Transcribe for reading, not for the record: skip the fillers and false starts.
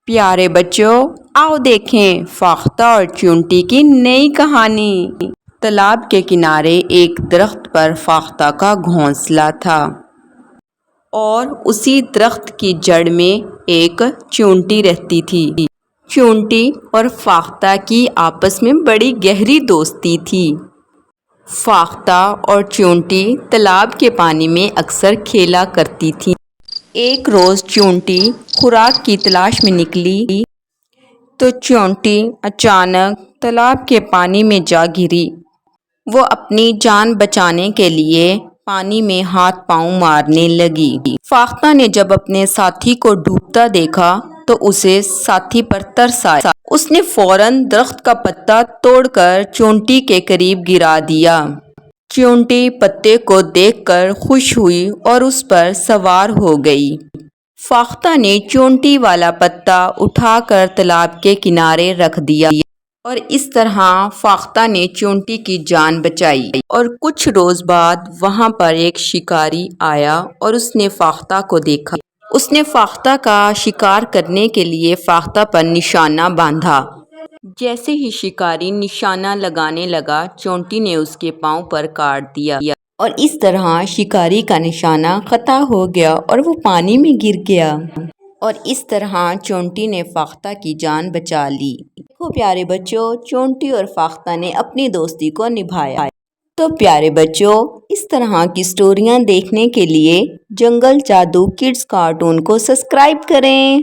پیارے بچوں، آؤ دیکھیں فاختہ اور چیونٹی کی نئی کہانی۔ تالاب کے کنارے ایک درخت پر فاختہ کا گھونسلہ تھا اور اسی درخت کی جڑ میں ایک چیونٹی رہتی تھی۔ چیونٹی اور فاختہ کی آپس میں بڑی گہری دوستی تھی۔ فاختہ اور چیونٹی تالاب کے پانی میں اکثر کھیلا کرتی تھیں۔ ایک روز چیونٹی خوراک کی تلاش میں نکلی تو چیونٹی اچانک تالاب کے پانی میں جا گری۔ وہ اپنی جان بچانے کے لیے پانی میں ہاتھ پاؤں مارنے لگی۔ فاختہ نے جب اپنے ساتھی کو ڈوبتا دیکھا تو اسے ساتھی پر ترس آیا۔ اس نے فوراً درخت کا پتا توڑ کر چیونٹی کے قریب گرا دیا۔ چیونٹی پتے کو دیکھ کر خوش ہوئی اور اس پر سوار ہو گئی۔ فاختہ نے چیونٹی والا پتا اٹھا کر تالاب کے کنارے رکھ دیا اور اس طرح فاختہ نے چیونٹی کی جان بچائی۔ اور کچھ روز بعد وہاں پر ایک شکاری آیا اور اس نے فاختہ کو دیکھا۔ اس نے فاختہ کا شکار کرنے کے لیے فاختہ پر نشانہ باندھا۔ جیسے ہی شکاری نشانہ لگانے لگا، چیونٹی نے اس کے پاؤں پر کاٹ دیا اور اس طرح شکاری کا نشانہ قطع ہو گیا اور وہ پانی میں گر گیا۔ اور اس طرح چیونٹی نے فاختہ کی جان بچا لی۔ دیکھو پیارے بچوں، چیونٹی اور فاختہ نے اپنی دوستی کو نبھایا۔ تو پیارے بچوں، اس طرح کی سٹوریاں دیکھنے کے لیے جنگل جادو کڈز کارٹون کو سبسکرائب کریں۔